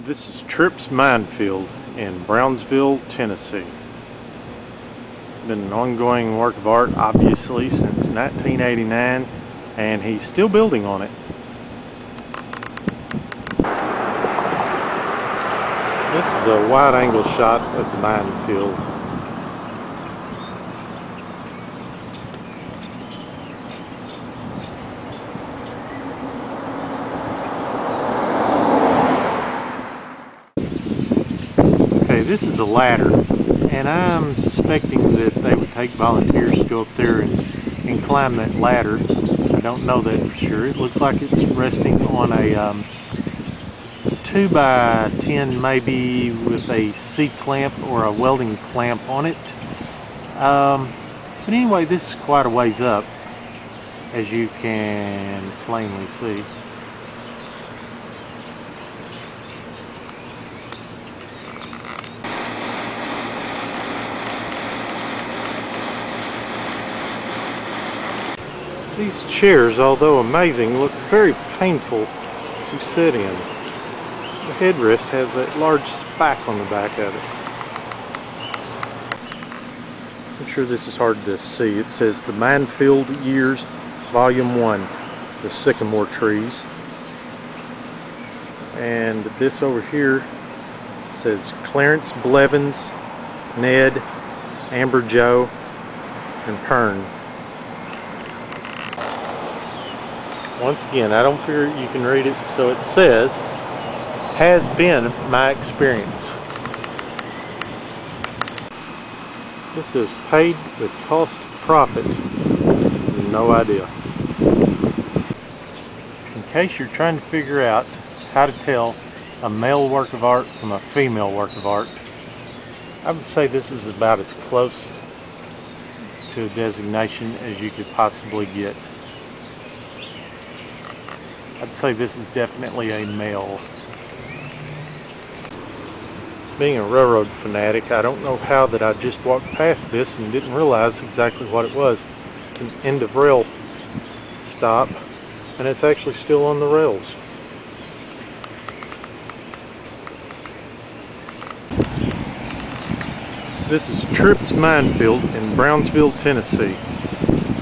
This is Tripp's Minefield in Brownsville, Tennessee. It's been an ongoing work of art, obviously, since 1989, and he's still building on it. This is a wide-angle shot of the minefield. This is a ladder, and I'm suspecting that they would take volunteers to go up there and climb that ladder. I don't know that for sure. It looks like it's resting on a 2x10 maybe with a C-clamp or a welding clamp on it. But anyway, this is quite a ways up, as you can plainly see. These chairs, although amazing, look very painful to sit in. The headrest has that large spike on the back of it. I'm sure this is hard to see. It says The Minefield Years, Volume 1, The Sycamore Trees. And this over here says Clarence Blevins, Ned, Amber Joe, and Pern. Once again, I don't figure you can read it, so it says, has been my experience. This is paid with cost profit. No idea. In case you're trying to figure out how to tell a male work of art from a female work of art, I would say this is about as close to a designation as you could possibly get. I'd say this is definitely a male. Being a railroad fanatic, I don't know how that I just walked past this and didn't realize exactly what it was. It's an end of rail stop, and it's actually still on the rails. This is Tripp's Minefield in Brownsville, Tennessee.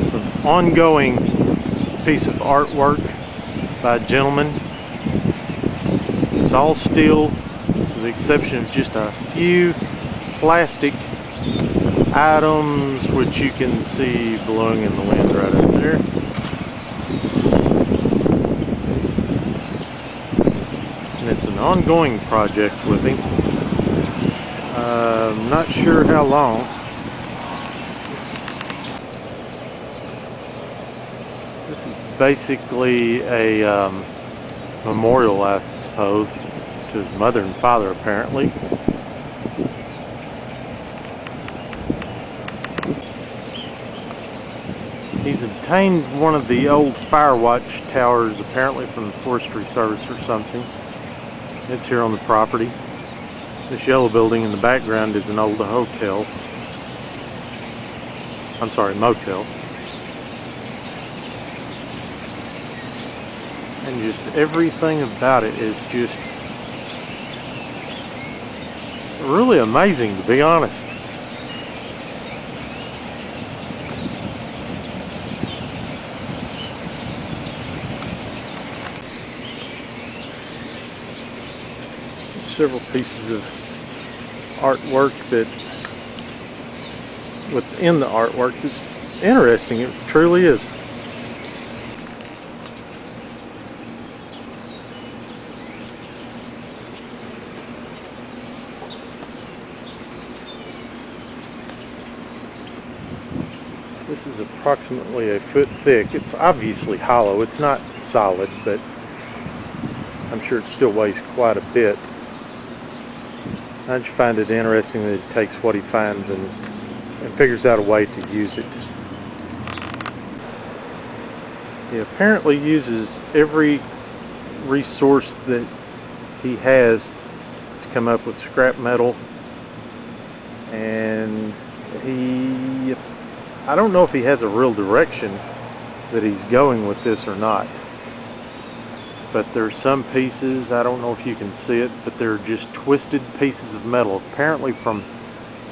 It's an ongoing piece of artwork by a gentleman. It's all steel with the exception of just a few plastic items which you can see blowing in the wind right up there. And it's an ongoing project with him. I'm not sure how long. This is basically a memorial, I suppose, to his mother and father, apparently. He's obtained one of the old fire watch towers, apparently from the Forestry Service or something. It's here on the property. This yellow building in the background is an old hotel. I'm sorry, motel. And just everything about it is just really amazing, to be honest. Several pieces of artwork that within the artwork that's interesting. It truly is. This is approximately a foot thick. It's obviously hollow. It's not solid, but I'm sure it still weighs quite a bit. I just find it interesting that he takes what he finds and figures out a way to use it. He apparently uses every resource that he has to come up with scrap metal, and I don't know if he has a real direction that he's going with this or not. but there's some pieces, I don't know if you can see it, but they're just twisted pieces of metal, apparently from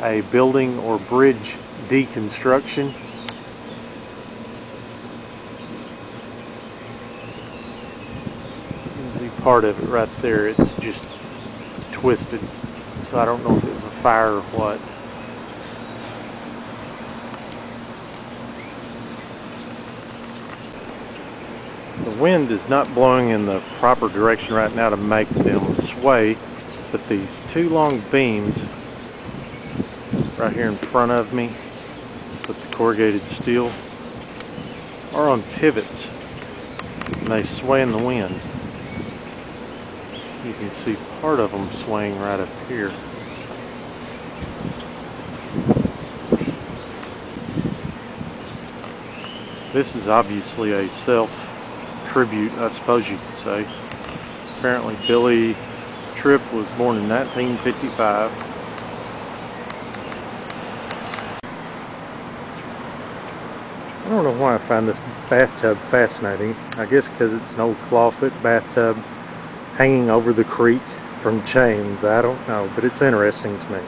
a building or bridge deconstruction. You can see part of it right there. It's just twisted, so I don't know if it was a fire or what. The wind is not blowing in the proper direction right now to make them sway, but these two long beams right here in front of me with the corrugated steel are on pivots, and they sway in the wind. You can see part of them swaying right up here. This is obviously a self-tribute, I suppose you could say. Apparently Billy Tripp was born in 1955. I don't know why I find this bathtub fascinating. I guess because it's an old clawfoot bathtub hanging over the creek from chains. I don't know, but it's interesting to me.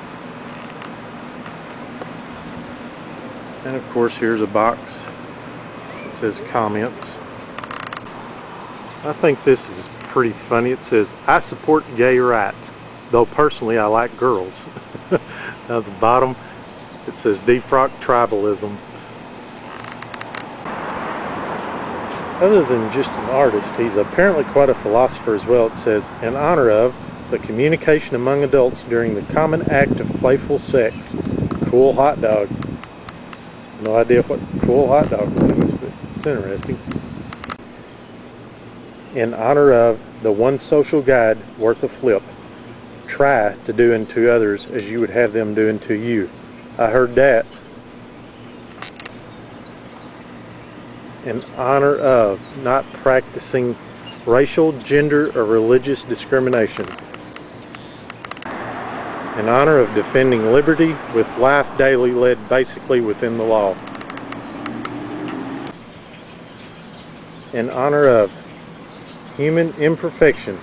And of course here's a box that says comments. I think this is pretty funny. It says, "I support gay rights, though personally I like girls." Now at the bottom it says, "Defrock tribalism." Other than just an artist, he's apparently quite a philosopher as well. It says, "In honor of the communication among adults during the common act of playful sex, cool hot dog." No idea what cool hot dog means, but it's interesting. "In honor of the one social guide worth a flip, try to do unto others as you would have them do unto you." I heard that. "In honor of not practicing racial, gender, or religious discrimination. In honor of defending liberty with life daily led basically within the law. In honor of human imperfection,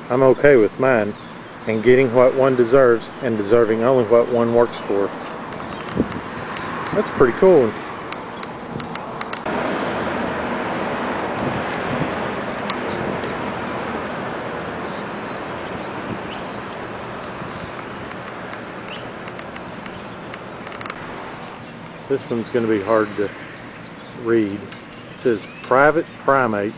I'm okay with mine, and getting what one deserves and deserving only what one works for." That's pretty cool. This one's going to be hard to read. It says, "Private primate."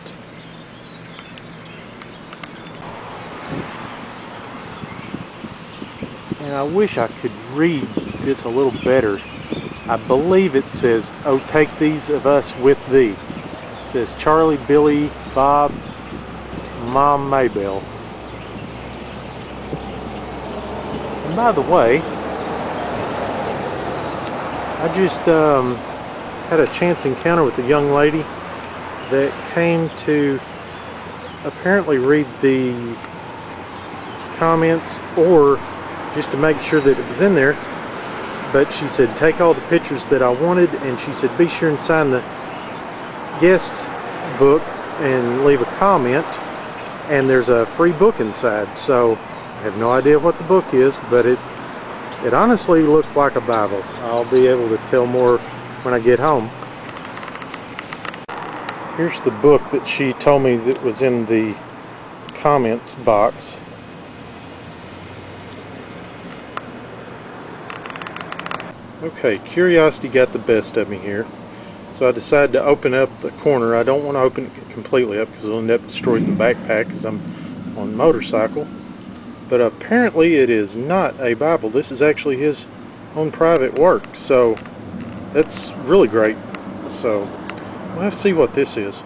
And I wish I could read this a little better. I believe it says, "Oh, take these of us with thee." It says, "Charlie, Billy, Bob, Mom, Maybelle." And by the way, I just had a chance encounter with a young lady that came to apparently read the comments, or just to make sure that it was in there. But she said, take all the pictures that I wanted, and she said, be sure and sign the guest book and leave a comment, and there's a free book inside. So I have no idea what the book is, but it honestly looked like a Bible. I'll be able to tell more when I get home. Here's the book that she told me that was in the comments box. Okay, curiosity got the best of me here. So I decided to open up the corner. I don't want to open it completely up because it'll end up destroying the backpack because I'm on a motorcycle. But apparently it is not a Bible. This is actually his own private work. So that's really great. So we'll have to see what this is.